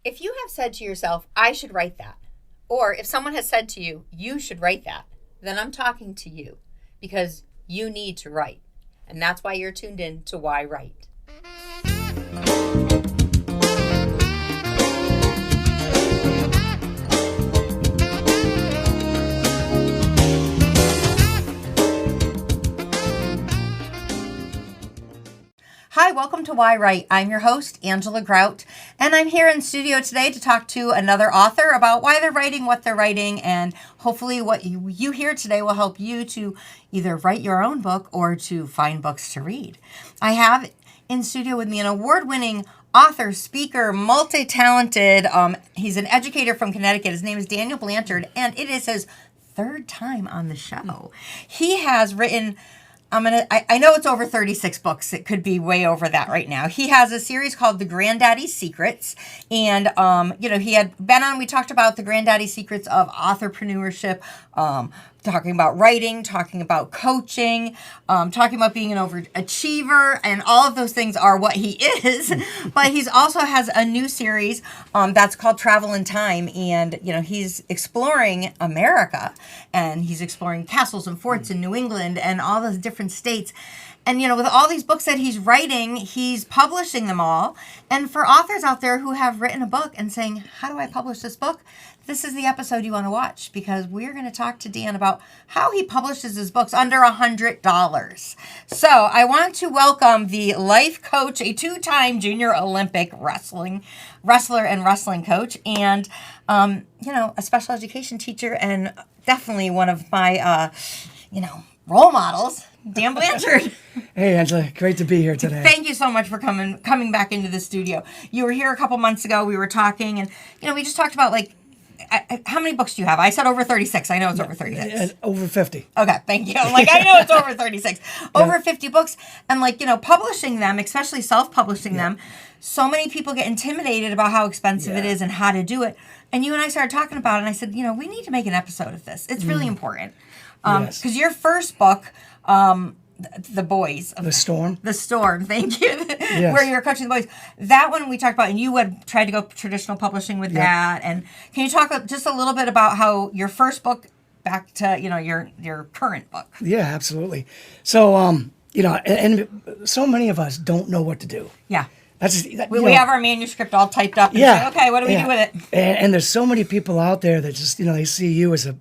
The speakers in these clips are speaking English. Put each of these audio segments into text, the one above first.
If you have said to yourself, I should write that, or if someone has said to you, you should write that, then I'm talking to you because you need to write. And that's why you're tuned in to yWrite. Hi, welcome to yWrite. I'm your host, Angela Grout, and I'm here in studio today to talk to another author about why they're writing what they're writing, and hopefully what you hear today will help you to either write your own book or to find books to read. I have in studio with me an award-winning author, speaker, multi-talented. He's an educator from Connecticut. His name is Dan Blanchard, and it is his third time on the show. He has written... I know it's over 36 books. It could be way over that right now. He has a series called The Granddaddy Secrets. And, he had been on, we talked about the Granddaddy Secrets of authorpreneurship, talking about writing, talking about coaching, talking about being an overachiever, and all of those things are what he is. But he's also has a new series that's called Travel in Time, and he's exploring America, and he's exploring castles and forts in New England and all those different states. And, with all these books that he's writing, he's publishing them all. And for authors out there who have written a book and saying, how do I publish this book? This is the episode you want to watch, because we're going to talk to Dan about how he publishes his books under $100. So I want to welcome the life coach, a two-time junior Olympic wrestler and wrestling coach, and, a special education teacher, and definitely one of my, role models, Dan Blanchard. Hey, Angela. Great to be here today. Thank you so much for coming back into the studio. You were here a couple months ago. We were talking, and, we just talked about, how many books do you have? I said over 36. I know it's over 36. Over 50. Okay, thank you. I know it's over 36. Over 50 books. And, publishing them, especially self-publishing them, so many people get intimidated about how expensive it is and how to do it. And you and I started talking about it, and I said, we need to make an episode of this. It's really important. Because your first book, The Boys. The Storm. The Storm, thank you. Yes. Where you were coaching the boys. That one we talked about, and you had tried to go traditional publishing with that. And can you talk just a little bit about how your first book back to, your current book? Yeah, absolutely. So, and so many of us don't know what to do. Yeah. We have our manuscript all typed up and say, okay, what do we do with it? And there's so many people out there that just, they see you as a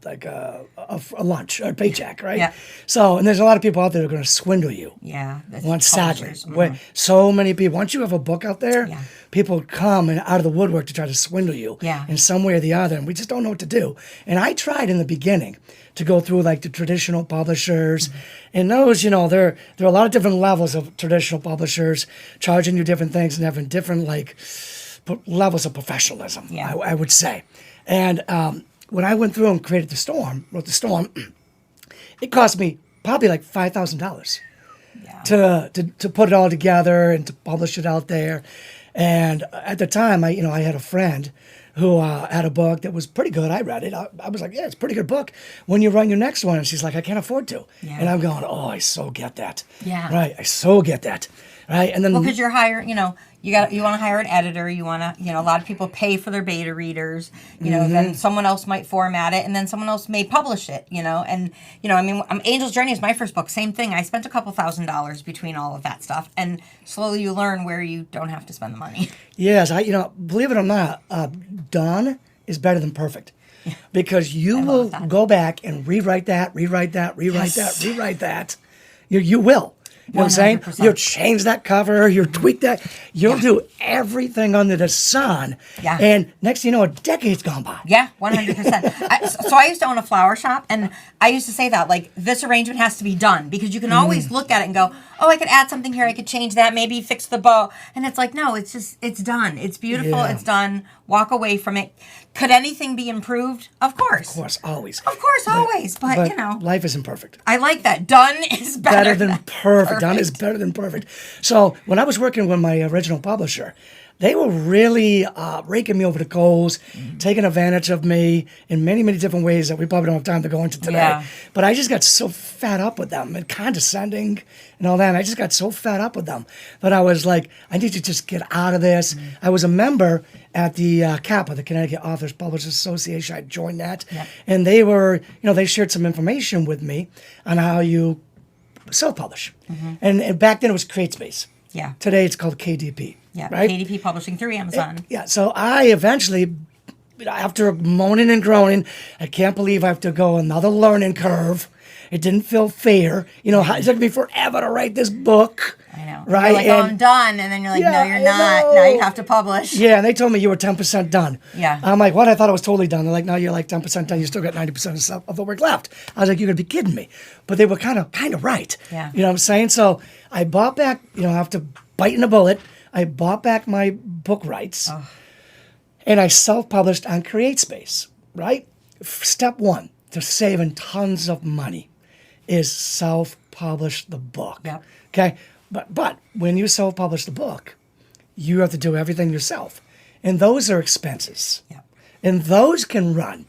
lunch or a paycheck, right? Yeah. So, and there's a lot of people out there that are going to swindle you. Yeah. Sadly. Mm-hmm. So many people, once you have a book out there, people come and out of the woodwork to try to swindle you in some way or the other, and we just don't know what to do. And I tried in the beginning to go through the traditional publishers. And those, there are a lot of different levels of traditional publishers charging you different things and having different levels of professionalism, I would say. And when I went through and wrote The Storm, it cost me probably $5,000 to put it all together and to publish it out there. And at the time, I had a friend who had a book that was pretty good. I read it. I was like, yeah, it's a pretty good book. When you run your next one, and she's like, I can't afford to. Yeah. And I'm going, oh, I so get that. Yeah. Right, I so get that. Right, and then because you're hiring, you want to hire an editor. You want to, a lot of people pay for their beta readers. Then someone else might format it, and then someone else may publish it. And Angel's Journey is my first book. Same thing. I spent a couple $1,000s between all of that stuff, and slowly you learn where you don't have to spend the money. Yes, believe it or not, done is better than perfect. Yeah. Because you will go back and rewrite that. You will. You know what I'm saying? 100%. You'll change that cover, you'll tweak that, you'll do everything under the sun. Yeah. And next thing you know, a decade's gone by. Yeah, 100%. So I used to own a flower shop, and I used to say that, this arrangement has to be done, because you can always look at it and go, oh, I could add something here, I could change that, maybe fix the bow. And it's no, it's done. It's beautiful, it's done. Walk away from it. Could anything be improved? Of course. Of course, always. Of course, always. But life isn't perfect. I like that. Done is better than perfect. Done is better than perfect. So when I was working with my original publisher, they were really raking me over the coals, taking advantage of me in many, many different ways that we probably don't have time to go into today. Yeah. But I just got so fed up with them and condescending and all that. And I just got so fed up with them that I was like, I need to just get out of this. I was a member at the CAPA, the Connecticut Authors Publishers Association. I joined that. Yep. And they were, they shared some information with me on how you self-publish. And back then it was CreateSpace. Yeah. Today it's called KDP. Yeah. Right? KDP Publishing through Amazon. Yeah. So I eventually, after moaning and groaning, I can't believe I have to go another learning curve. It didn't feel fair. It took me forever to write this book. I know. Right? You're like, oh, I'm done. And then you're like, no, you're I not. know. Now you have to publish. Yeah, and they told me you were 10% done. Yeah. I'm like, what? I thought I was totally done. They're like, no, you're like 10% done. You still got 90% of the work left. I was like, you're going to be kidding me. But they were kind of right. Yeah. You know what I'm saying? So I bought back, after biting the bullet, I bought back my book rights. Oh. And I self-published on CreateSpace, right? Step one to saving tons of money is self-publish the book. Yep. Okay? But when you self-publish the book, you have to do everything yourself. And those are expenses. Yep. And those can run,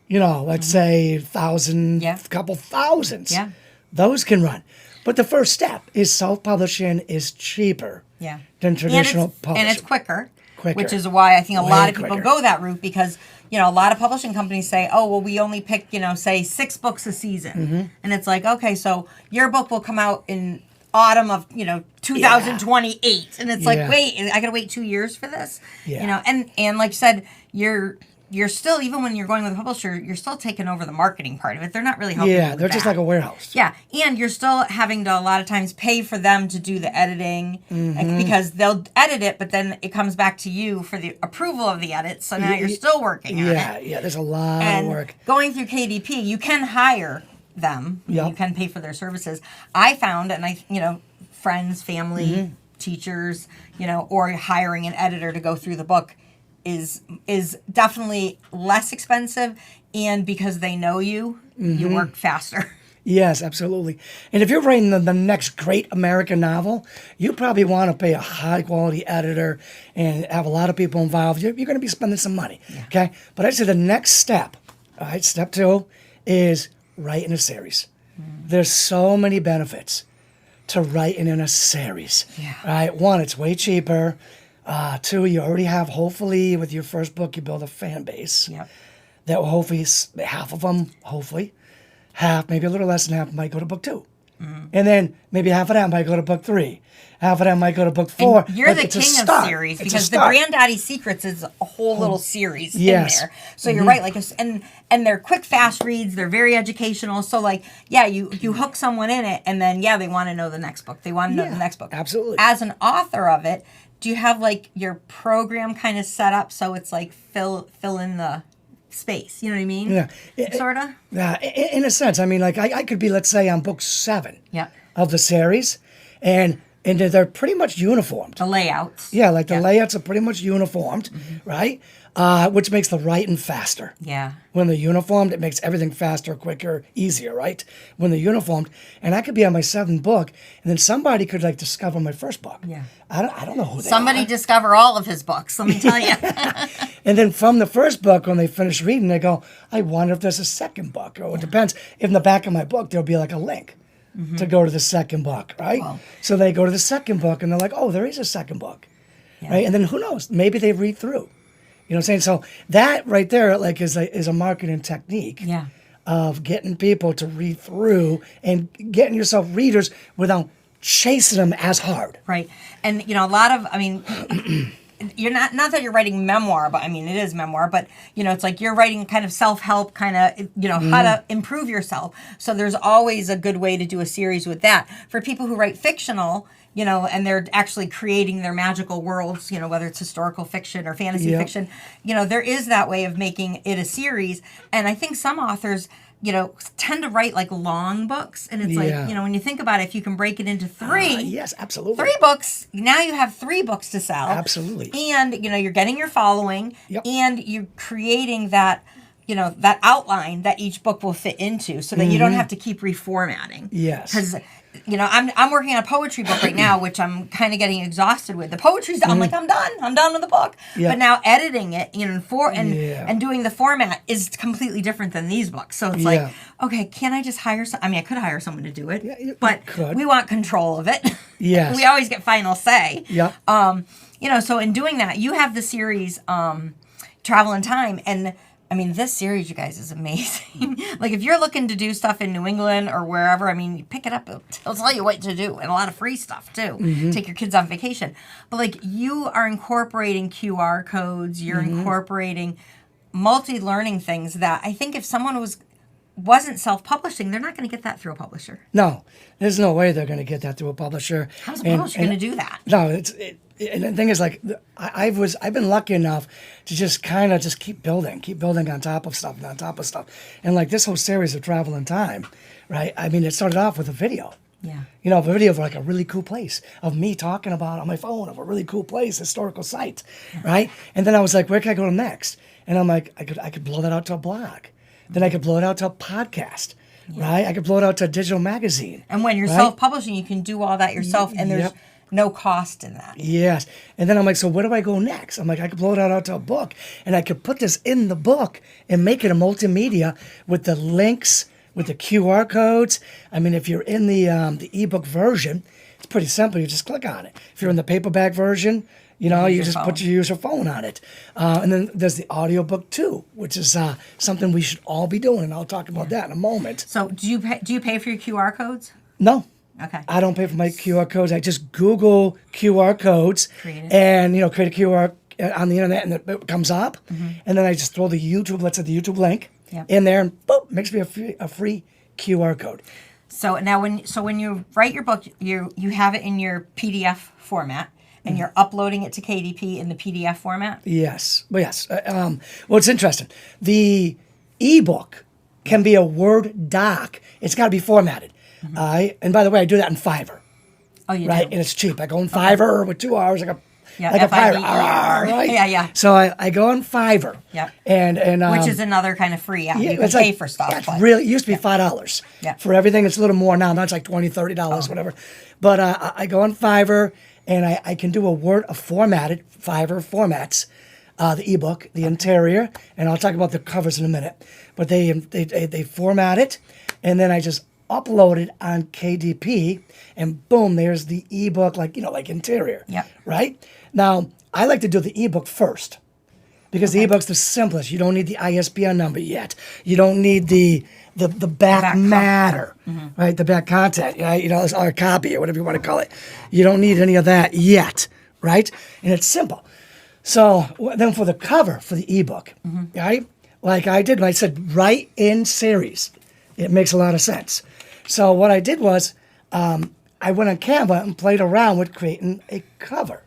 let's say $1,000, Yeah. couple thousands. Yeah. Those can run. But the first step is self-publishing is cheaper Yeah. than traditional publishing. And it's quicker. Quicker. Which is why I think a Way lot of people quicker. go that route because, a lot of publishing companies say, oh, well, we only pick, say 6 books a season. And it's like, okay, so your book will come out in autumn of, 2028. And it's like, Yeah. wait, I got to wait 2 years for this? Yeah. And like you said, you're still, even when you're going with a publisher, you're still taking over the marketing part of it. They're not really helping you Yeah, with they're just that. like a warehouse. Yeah, and you're still having to a lot of times pay for them to do the editing because they'll edit it, but then it comes back to you for the approval of the edit. So now you're still working on it. Yeah, there's a lot And of work. going through KDP, you can hire them. Yep. You can pay for their services. I found, and friends, family, teachers, or hiring an editor to go through the book is definitely less expensive, and because they know you, you work faster. Yes, absolutely. And if you're writing the next great American novel, you probably want to pay a high-quality editor and have a lot of people involved. You're going to be spending some money, okay? But I'd say the next step, all right, step 2, is writing a series. There's so many benefits to writing in a series. Yeah. Right? 1, it's way cheaper. 2, you already have, hopefully, with your first book, you build a fan base. Yep. That will hopefully, half of them, hopefully, half, maybe a little less than half, might go to book 2. And then maybe half of that might go to book 3. Half of that might go to book 4. And you're but the it's a king of start. series It's a because the start. Granddaddy Secrets is a whole little series Yes. in there. So you're right, and they're quick, fast reads. They're very educational. So you hook someone in it, and then they want to know the next book. They want to know the next book. Absolutely. As an author of it, do you have your program kind of set up so it's fill in the space? You know what I mean? Yeah. Sort of. Yeah, in a sense. I mean, I could be, let's say, on book 7 Yep. of the series, and they're pretty much uniformed. The layouts. Yeah, the layouts are pretty much uniformed, right? Which makes the writing faster. Yeah. When they're uniformed, it makes everything faster, quicker, easier, right? When they're uniformed. And I could be on my 7th book, and then somebody could discover my first book. Yeah. I don't know who they Somebody are. discover all of his books, let me tell you. And then from the first book, when they finish reading, they go, I wonder if there's a second book. Or it depends. In the back of my book, there'll be a link to go to the second book, right? Wow. So they go to the second book, and they're like, oh, there is a second book, right? And then who knows? Maybe they read through. You know what I'm saying? So that right there, is a marketing technique Yeah. of getting people to read through and getting yourself readers without chasing them as hard. Right. And, a lot of, you're not that you're writing memoir, but it is memoir, but, it's you're writing kind of self-help, kind of, how to improve yourself. So there's always a good way to do a series with that. For people who write fictional, and they're actually creating their magical worlds, whether it's historical fiction or fantasy fiction, there is that way of making it a series. And I think some authors, tend to write long books. And it's when you think about it, if you can break it into 3. Yes, absolutely. 3 books, now you have 3 books to sell. Absolutely. And, you're getting your following. Yep. And you're creating that, that outline that each book will fit into so that you don't have to keep reformatting. Yes. Because you know, I'm working on a poetry book right now, which I'm kind of getting exhausted with. The poetry's done. I'm like, I'm done with the book. Yeah. But now editing it, you know, and doing the format is completely different than these books. So it's like, okay, can I just hire I mean, I could hire someone to do it, but we want control of it. Yes. We always get final say. Yeah. You know, so in doing that, you have the series Travel in Time, and I mean, this series, you guys, is amazing. Like, if you're looking to do stuff in New England or wherever, I mean, you pick it up. It'll tell you what to do, and a lot of free stuff, too. Take your kids on vacation. But, like, you are incorporating QR codes. You're incorporating multi-learning things that I think if someone wasn't self-publishing, they're not going to get that through a publisher. No, there's no way they're going to get that through a publisher. How's a publisher going to do that? No, and the thing is, like, I've been lucky enough to just kind of keep building on top of stuff and on top of stuff. And like this whole series of Travel in Time, right? I mean, it started off with a video. Yeah. You know, a video of like a really cool place, of me talking about on my phone of a really cool place, historical site, right? And then I was like, where can I go next? And I'm like, I could blow that out to a blog. Then I could blow it out to a podcast. Right? I could blow it out to a digital magazine. And when you're self-publishing, you can do all that yourself, and there's no cost in that. Yes. And then I'm like, so where do I go next? I'm like, I could blow it out to a book, and I could put this in the book and make it a multimedia with the links, with the QR codes. I mean, if you're in the ebook version, it's pretty simple. You just click on it. If you're in the paperback version, you know, you just use your phone on it. And then there's the audiobook too, which is something we should all be doing, and I'll talk about that in a moment. So do you pay for your QR codes? No. Okay. I don't pay for my QR codes. I just Google QR codes and, you know, create a QR on the internet, and it comes up. And then I just throw the YouTube, let's say the YouTube link in there, and boom, makes me a free QR code. So now when you write your book, you have it in your PDF format, and you're uploading it to KDP in the PDF format? Yes. Well, yes. Well, it's interesting. The ebook can be a Word doc. It's got to be formatted. And by the way, I do that in Fiverr. Oh, you do? And it's cheap. I go in Fiverr with 2 hours, like a pirate. Right? Yeah. So I go on Fiverr. Yeah. And which is another kind of free. Yeah, you can pay for stuff. Yeah, it used to be $5 for everything. It's a little more now. Now it's like $20, $30, whatever. But I go on Fiverr, and I can do a formatted Fiverr formats. The ebook, the interior, and I'll talk about the covers in a minute. But they format it, and then I just upload it on KDP, and boom, there's the ebook, like interior. Yeah. Right? Now, I like to do the ebook first, because the ebook's the simplest. You don't need the ISBN number yet. You don't need the back matter, right? The back content, or a copy or whatever you want to call it. You don't need any of that yet, right? And it's simple. So then for the cover for the ebook, right? Like I did when I said write in series. It makes a lot of sense. So what I did was I went on Canva and played around with creating a cover.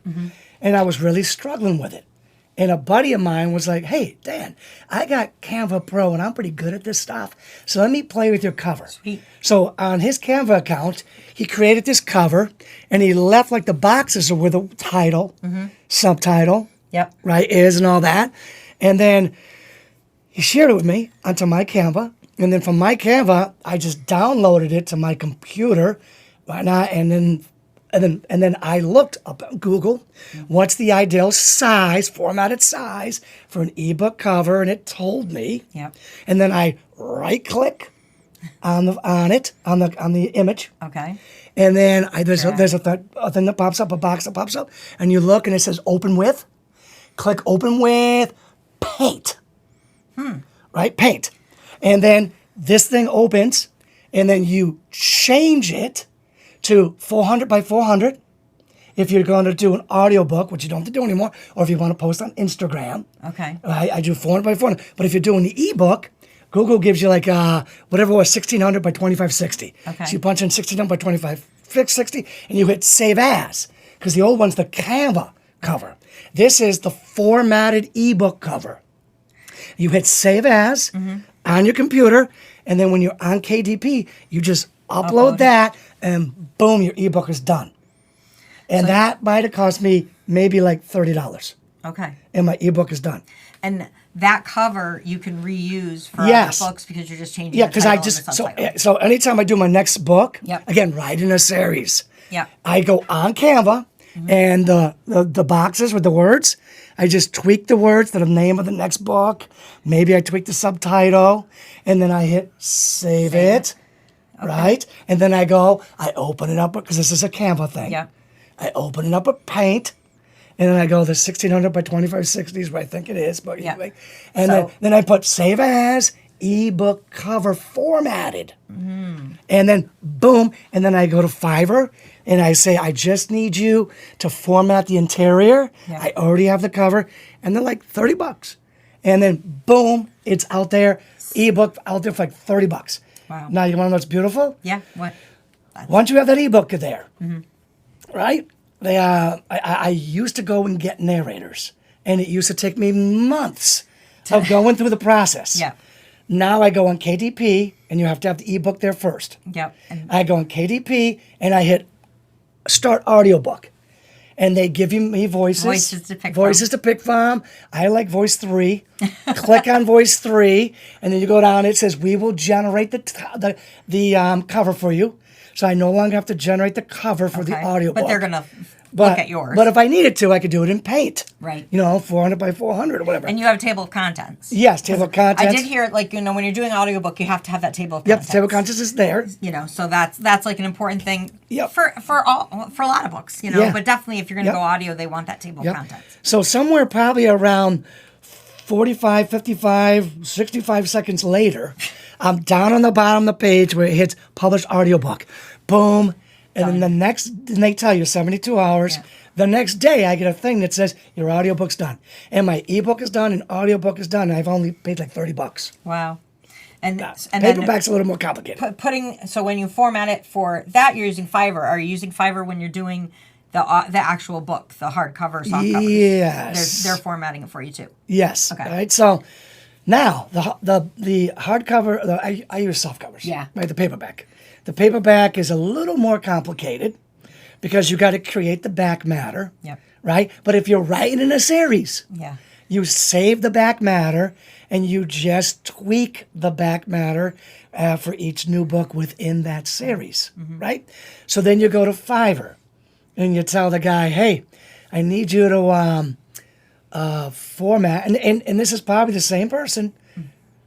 And I was really struggling with it. And a buddy of mine was like, hey, Dan, I got Canva Pro, and I'm pretty good at this stuff. So let me play with your cover. Sweet. So on his Canva account, he created this cover, and he left like the boxes where the title, subtitle, right, is and all that. And then he shared it with me onto my Canva. And then from my Canva, I just downloaded it to my computer, whatnot, and then I looked up on Google, what's the ideal size, formatted size for an ebook cover, and it told me. Yep. And then I right-click on the image. Okay. And then there's a thing that pops up, a box that pops up, and you look and it says open with. Click open with paint. Right? Paint. And then this thing opens, and then you change it to 400 by 400 if you're going to do an audiobook, which you don't have to do anymore, or if you want to post on Instagram. Okay. I do 400 by 400. But if you're doing the ebook, Google gives you like whatever it was, 1600 by 2560. Okay. So you punch in 1600 by 2560, and you hit save as, because the old one's the Canva cover. This is the formatted ebook cover. You hit save as on your computer, and then when you're on KDP, you just upload that, and boom, your ebook is done. And that might have cost me maybe like $30. Okay. And my ebook is done. And that cover you can reuse for Yes. other books because you're just changing Yeah, the because title I just and the subtitle. so anytime I do my next book, Yep. again, writing a series. Yep. I go on Canva and the boxes with the words. I just tweak the words to the name of the next book. Maybe I tweak the subtitle, and then I hit save it. Right? And then I open it up because this is a Canva thing. Yep. I open it up with Paint, and then I go the 1600 by 2560 is what I think it is. But anyway, and then I put save as ebook cover formatted, and then boom, and then I go to Fiverr and I say I just need you to format the interior. Yeah. I already have the cover, and they're like $30, and then boom, it's out there, ebook out there for like $30. Wow. Now you want to know what's beautiful? Yeah. What? Once you have that ebook there, right? I used to go and get narrators, and it used to take me months of going through the process. Yeah. Now I go on KDP, and you have to have the ebook there first. Yep. And I go on KDP, and I hit start audiobook, and they give me voices. Voices to pick from. I like voice 3. Click on voice 3, and then you go down. It says we will generate the cover for you. So I no longer have to generate the cover for the audiobook. But they're gonna look at yours. But if I needed to, I could do it in Paint. Right. 400 by 400 or whatever. And you have a table of contents. Yes, table of contents. I did hear, when you're doing audiobook, you have to have that table of Yep, contents. the table of contents is there. So that's like an important thing Yep. for a lot of books, Yeah. But definitely if you're going to Yep. go audio, they want that table of contents. So somewhere probably around 45, 55, 65 seconds later, I'm down on the bottom of the page where it hits published audiobook. Boom. And then then they tell you 72 hours. Yeah. The next day, I get a thing that says your audiobook's done. And my ebook is done and audiobook is done. And I've only paid like $30. Wow. And Paperback's a little more complicated. So when you format it for that, you're using Fiverr. Are you using Fiverr when you're doing the actual book, the hardcover, soft covers? Yes. They're formatting it for you too. Yes. Okay. Right. So now the hardcover, I use soft covers. Yeah. Right. The paperback. The paperback is a little more complicated because you got to create the back matter. Yep. Right. But if you're writing in a series, Yeah. you save the back matter and you just tweak the back matter for each new book within that series. Right. So then you go to Fiverr and you tell the guy, hey, I need you to format, and this is probably the same person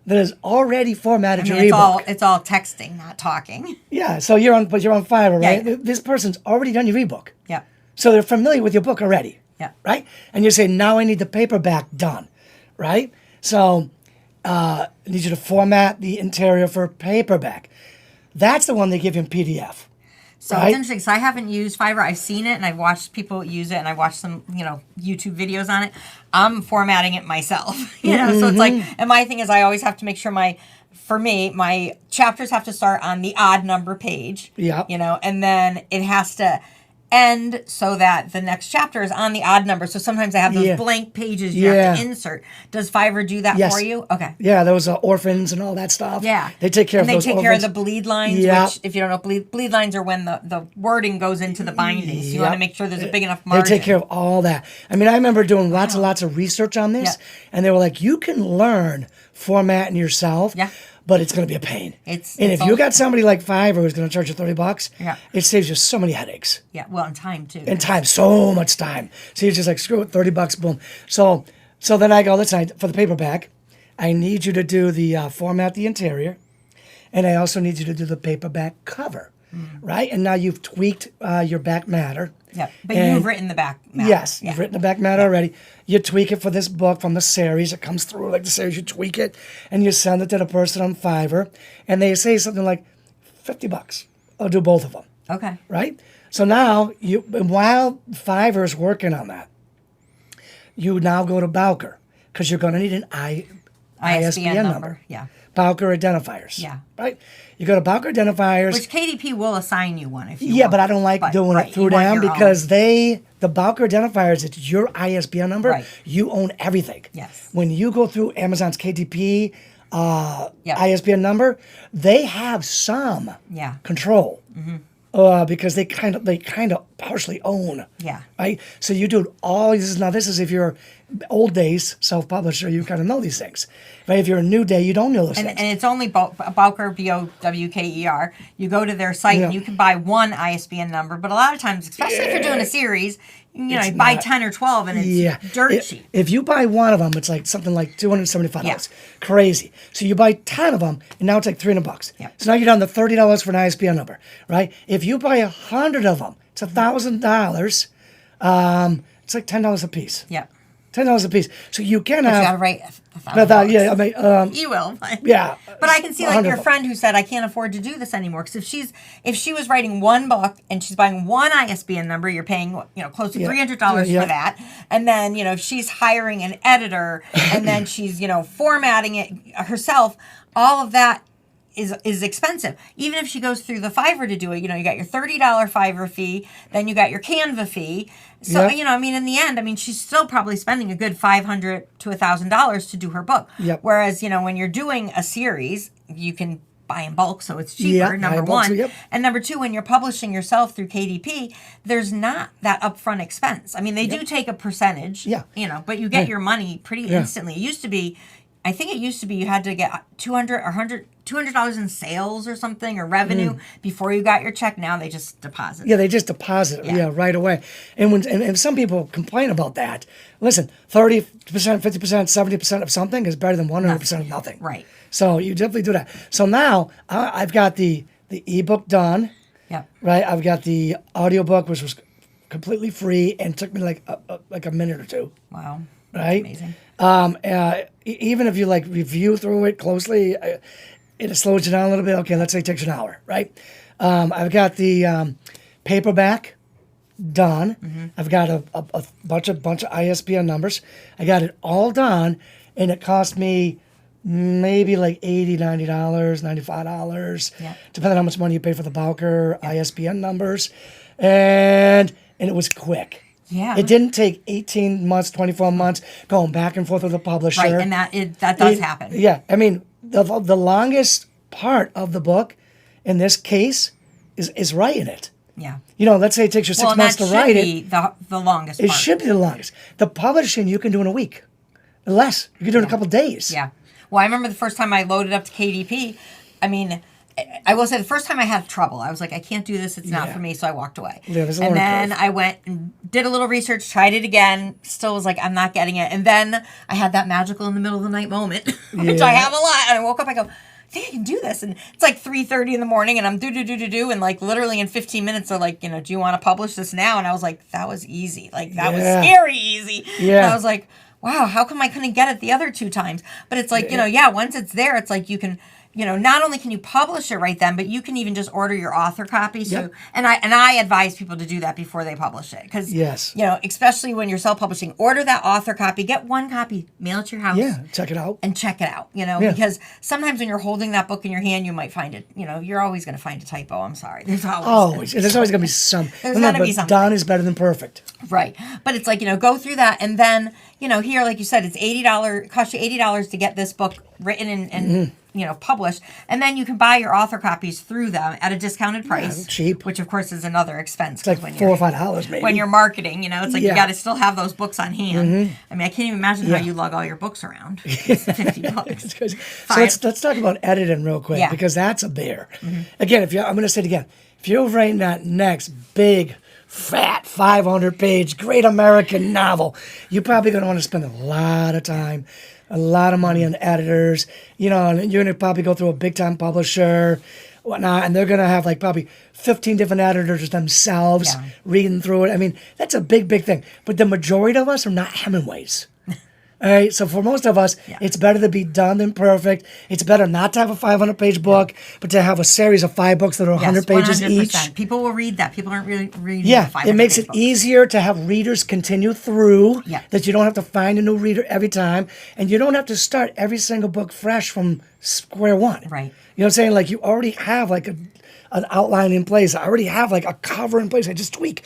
that has already formatted your ebook. It's all texting, not talking. Yeah, so you're on Fiverr, right? Yeah. This person's already done your ebook. Yeah. So they're familiar with your book already. Yeah. Right? And you say, now I need the paperback done. Right? So I need you to format the interior for paperback. That's the one they give you in PDF. So right? it's interesting because I haven't used Fiverr. I've seen it and I've watched people use it and I've watched some, YouTube videos on it. I'm formatting it myself, So it's like, and my thing is I always have to make sure my chapters have to start on the odd number page. Yeah. And then it has to end so that the next chapter is on the odd number. So sometimes I have those blank pages you have to insert. Does Fiverr do that for you? Okay. Yeah, those orphans and all that stuff. Yeah. They take care of those And they take care of the bleed lines, Yeah. which, if you don't know, bleed lines are when the wording goes into the binding. So you want to make sure there's a big enough margin. They take care of all that. I mean, I remember doing lots of research on this, and they were like, you can learn formatting yourself. Yeah. But it's going to be a pain. And it's if you got somebody like Fiverr who's going to charge you $30, it saves you so many headaches. Yeah, well, and time too. And time, so much time. So you're just like, screw it, $30, boom. So then I go, listen, for the paperback, I need you to do the format the interior, and I also need you to do the paperback cover, right? And now you've tweaked your back matter. Yeah, but you've written the back matter. Yes, you've written the back matter already. You tweak it for this book from the series. It comes through like the series. You tweak it, and you send it to the person on Fiverr, and they say something like $50. I'll do both of them. Okay. Right? So now, while Fiverr is working on that, you now go to Bowker, because you're going to need an ISBN number. Yeah. Bowker identifiers. Yeah. Right? You go to Bowker identifiers. Which KDP will assign you one if you Yeah, want. but I don't like doing it through them because the Bowker identifiers, it's your ISBN number. Right. You own everything. Yes. When you go through Amazon's KDP ISBN number, they have some control. Because they kind of partially own. Yeah. Right. So you do all this is if you're old days, self-publisher, you kind of know these things. Right? If you're a new day, you don't know those things. And it's only Bowker, Bowker. You go to their site and you can buy one ISBN number, but a lot of times, especially if you're doing a series, you buy 10 or 12 and it's dirt cheap. If you buy one of them, it's like something like $275. Yeah. Crazy. So you buy 10 of them, and now it's like $300. Yep. So now you're down to $30 for an ISBN number, right? If you buy 100 of them, it's $1,000. It's like $10 a piece. Yep. $10 a piece. So you can But have. you gotta write $1,000. Yeah, I mean, You will. yeah. But I can see like 100 your of them. friend who said, I can't afford to do this anymore. Because if she was writing one book and she's buying one ISBN number, you're paying close to $300 for that. And then if she's hiring an editor and then she's formatting it herself, all of that is expensive. Even if she goes through the Fiverr to do it, you got your $30 Fiverr fee, then you got your Canva fee. So, in the end, she's still probably spending a good $500 to $1,000 to do her book. Yep. Whereas, when you're doing a series, you can buy in bulk, so it's cheaper, number one. Yep. And number two, when you're publishing yourself through KDP, there's not that upfront expense. They do take a percentage, but you get your money pretty instantly. I think it used to be you had to get $200 in sales or something, or revenue before you got your check. Now they just deposit. Yeah, they just deposit it, right away. And some people complain about that. Listen, 30%, 50%, 70% of something is better than 100% of nothing. Right. So you definitely do that. So now I've got the ebook done. Yeah. Right. I've got the audiobook, which was completely free and took me like a minute or two. Wow. Right. Amazing. Even if you review through it closely, it slows you down a little bit. Okay, let's say it takes an hour, right? I've got the paperback done. Mm-hmm. I've got a bunch of ISBN numbers. I got it all done, and it cost me maybe like $80, $90, $95, depending on how much money you pay for the Bowker ISBN numbers, and it was quick. Yeah. It didn't take 18 months, 24 months going back and forth with the publisher. Right, and that does happen. Yeah. The longest part of the book in this case is writing it. Yeah. Let's say it takes you 6 months to write it. The longest part. It should be the longest. The publishing you can do in a week. Less. You can do it in a couple of days. Yeah. Well, I remember the first time I loaded up to KDP, I will say the first time I had trouble. I was like, I can't do this. It's not for me. So I walked away. Yeah, there's a and learning then curve. I went and did a little research, tried it again. Still was like, I'm not getting it. And then I had that magical in the middle of the night moment, which I have a lot. And I woke up, I go, I think I can do this. And it's like 3:30 in the morning and I'm do. And like literally in 15 minutes, they're like, do you want to publish this now? And I was like, that was easy. Like that was scary easy. Yeah. And I was like, wow, how come I couldn't get it the other two times? But it's like, once it's there, it's like you can, not only can you publish it right then, but you can even just order your author copy. So, and I advise people to do that before they publish it. Because, especially when you're self-publishing, order that author copy, get one copy, mail it to your house. Yeah, check it out. And check it out, because sometimes when you're holding that book in your hand, you might find it, you're always going to find a typo. I'm sorry. There's always going to be some. There's going to be something. Done is better than perfect. Right. But it's like, go through that. And then, here, like you said, it's $80, costs you $80 to get this book written and published. And then you can buy your author copies through them at a discounted price. Yeah, cheap. Which, of course, is another expense. It's like $4 or $5 maybe. When you're marketing, it's like you got to still have those books on hand. I can't even imagine how you lug all your books around. It's 50 bucks. So let's talk about editing real quick because that's a bear. Again, I'm going to say it again. If you're writing that next big, fat 500-page great American novel, you're probably going to want to spend a lot of time, a lot of money on editors, and you're going to probably go through a big-time publisher, whatnot, and they're going to have probably 15 different editors themselves reading through it. That's a big, big thing. But the majority of us are not Hemingways. All right, so for most of us, it's better to be done than perfect. It's better not to have a 500-page book, but to have a series of 5 books that are 100 pages 100%. each. People will read that. People aren't really reading. Yeah, it makes it books. easier to have readers continue through. Yeah. That you don't have to find a new reader every time, and you don't have to start every single book fresh from square one. Right. You know what I'm saying? Like you already have like an outline in place. I already have like a cover in place. I just tweak.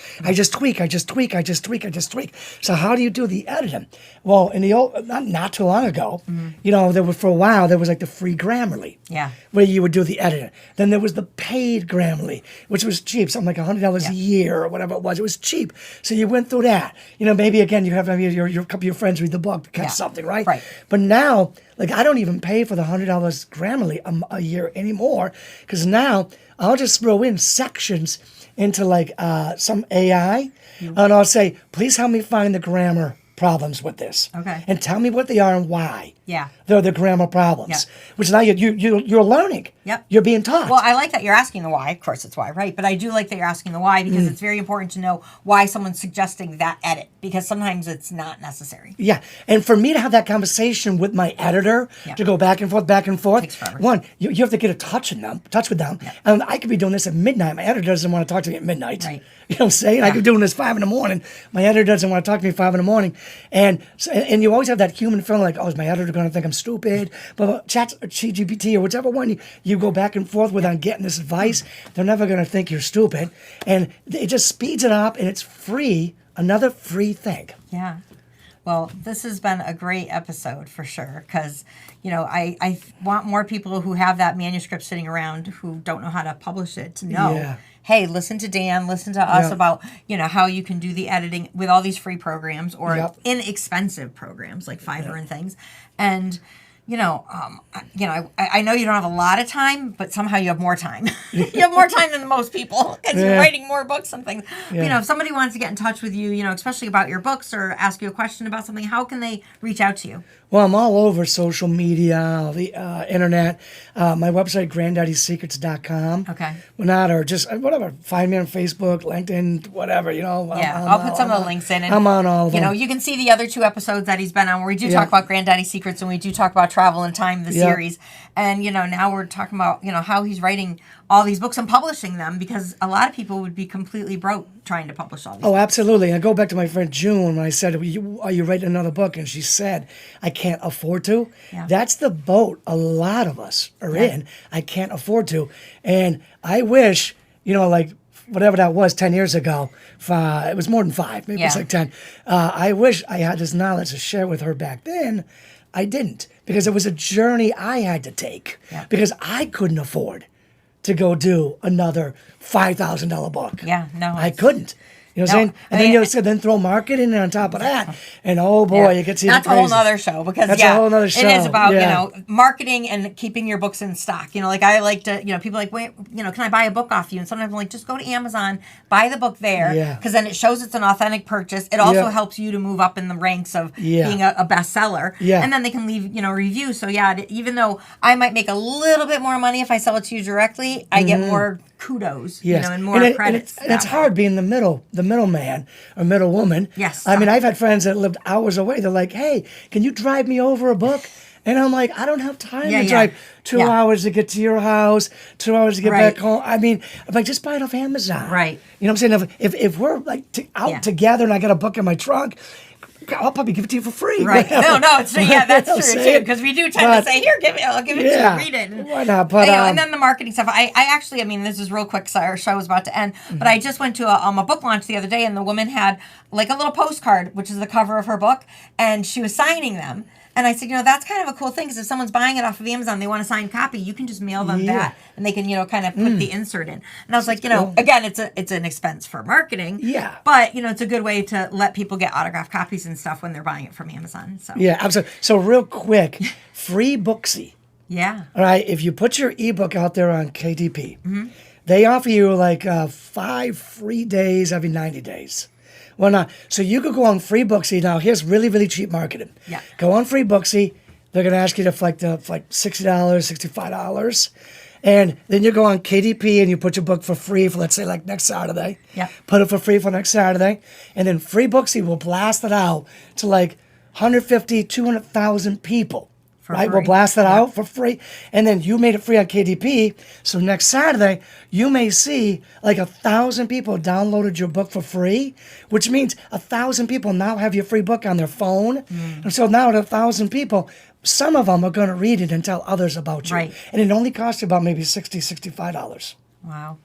So how do you do the editing? Well, in the old, not too long ago, you know, there was for a while there was like the free Grammarly. Yeah. Where you would do the editing. Then there was the paid Grammarly, which was cheap, something like $100 a year or whatever it was. It was cheap. So you went through that. You know, maybe again you have your couple of your friends read the book to catch something, right? Right. But now, like I don't even pay for the $100 Grammarly a year anymore, because now I'll just throw in sections into like some AI, and I'll say, please help me find the grammar problems with this. Okay. And tell me what they are and why. Yeah. They're the grammar problems. Which now you're learning. Yep. You're being taught. Well, I like that you're asking the why. Of course, it's why, right? But I do like that you're asking the why, because it's very important to know why someone's suggesting that edit, because sometimes it's not necessary. Yeah. And for me to have that conversation with my editor, to go back and forth, Takes forever. one, you have to get a touch with them. Yeah. And I could be doing this at midnight. My editor doesn't want to talk to me at midnight. Right. You know what I'm saying? I could be doing this 5 a.m. My editor doesn't want to talk to me 5 a.m. And you always have that human feeling like, oh, is my editor going to think I'm stupid? But ChatGPT or whichever one you go back and forth with on getting this advice, they're never going to think you're stupid. And it just speeds it up, and it's free. Another free thing. Yeah. Well, this has been a great episode for sure, because, you know, I want more people who have that manuscript sitting around who don't know how to publish it to know, hey, listen to Dan, listen to us about, you know, how you can do the editing with all these free programs or inexpensive programs like Fiverr and things. And, I know you don't have a lot of time, but somehow you have more time. You have more time than most people because you're writing more books and things. You know, if somebody wants to get in touch with you, you know, especially about your books or ask you a question about something, how can they reach out to you? Well, I'm all over social media, the internet. My website, granddaddysecrets.com. Okay. Or just whatever. Find me on Facebook, LinkedIn, whatever, you know. I'll put some of the links in. And, I'm on all of them. You know, you can see the other 2 episodes that he's been on where we do talk about Granddaddy Secrets and we do talk about Travel and Time, the series. And, you know, now we're talking about, you know, how he's writing all these books and publishing them, because a lot of people would be completely broke trying to publish all these books. Absolutely. And I go back to my friend June when I said, are you writing another book? And she said, I can't afford to. Yeah. That's the boat a lot of us are in. I can't afford to. And I wish, you know, like whatever that was 10 years ago, it was more than 5, maybe it's like 10. I wish I had this knowledge to share with her back then. I didn't, because it was a journey I had to take, because I couldn't afford to go do another $5,000 book. Yeah, no. I couldn't. You know what I'm saying? And then throw marketing on top of that. And oh boy, it gets even That's crazy. a whole other show, because That's a whole other show. It is about, you know, marketing and keeping your books in stock. You know, like I like to, you know, people are like, wait, you know, can I buy a book off you? And sometimes I'm like, just go to Amazon, buy the book there, because then it shows it's an authentic purchase. It also helps you to move up in the ranks of being a bestseller. Yeah. And then they can leave, you know, reviews. So even though I might make a little bit more money if I sell it to you directly, I get more kudos, you know, and more credits. And it's hard being the middleman or middle woman. Yes. I mean, I've had friends that lived hours away. They're like, hey, can you drive me over a book? And I'm like, I don't have time to drive 2 hours to get to your house, 2 hours to get back home. I mean, I'm like, just buy it off Amazon. Right. You know what I'm saying? If we're like out together and I got a book in my trunk, I'll probably give it to you for free. Right. No, it's true. Yeah, that's true too. Because we do tend to say, here, I'll give it to you, read it. And, why not? But, and then the marketing stuff. I actually, this is real quick, so our show is about to end, but I just went to a book launch the other day, and the woman had like a little postcard, which is the cover of her book, and she was signing them. And I said, you know, that's kind of a cool thing, because if someone's buying it off of Amazon, they want a signed copy, you can just mail them that, and they can, you know, kind of put the insert in. And I was like, you know, again, it's an expense for marketing. Yeah. But, you know, it's a good way to let people get autographed copies and stuff when they're buying it from Amazon. So yeah, absolutely. So real quick, free Booksy. Yeah. All right. If you put your ebook out there on KDP, they offer you like 5 free days every 90 days. Well, not. So you could go on Free Booksy. Now, here's really, really cheap marketing. Yeah. Go on Free Booksy. They're going to ask you to like $60, $65. And then you go on KDP and you put your book for free for, let's say, like next Saturday. Yeah. Put it for free for next Saturday. And then Free Booksy will blast it out to like 150, 200,000 people. right? We'll blast that out for free. And then you made it free on KDP. So next Saturday, you may see like 1,000 people downloaded your book for free, which means 1,000 people now have your free book on their phone. And so now 1,000 people, some of them are going to read it and tell others about you. Right. And it only costs you about maybe $60, $65. Wow.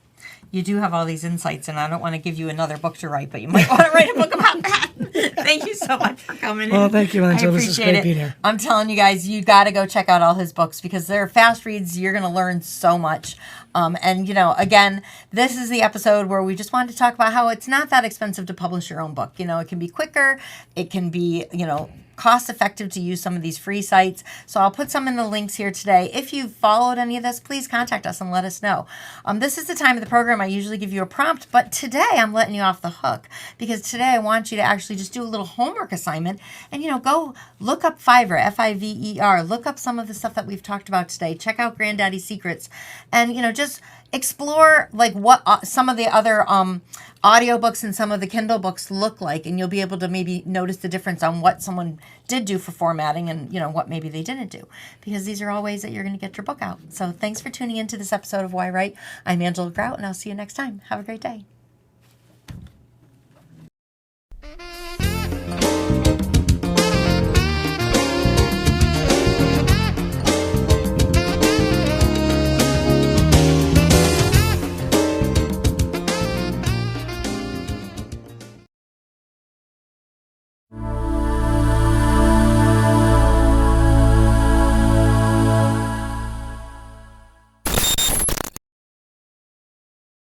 You do have all these insights, and I don't want to give you another book to write, but you might want to write a book about that. Thank you so much for coming in. Well, thank you, Angela. I This is appreciate great it. being here. I'm telling you guys, you got to go check out all his books because they're fast reads. You're going to learn so much. And, again, this is the episode where we just wanted to talk about how it's not that expensive to publish your own book. It can be quicker. It can be, cost effective to use some of these free sites. So I'll put some in the links here today. If you've followed any of this, please contact us and let us know. This is the time of the program I usually give you a prompt, but today I'm letting you off the hook because today I want you to actually just do a little homework assignment and, go look up Fiverr, Fiver, look up some of the stuff that we've talked about today. Check out Granddaddy Secrets and, just explore like what some of the other audiobooks and some of the Kindle books look like, and you'll be able to maybe notice the difference on what someone did do for formatting and what maybe they didn't do, because these are all ways that you're going to get your book out. So thanks for tuning into this episode of yWrite. I'm Angela Grout, and I'll see you next time. Have a great day.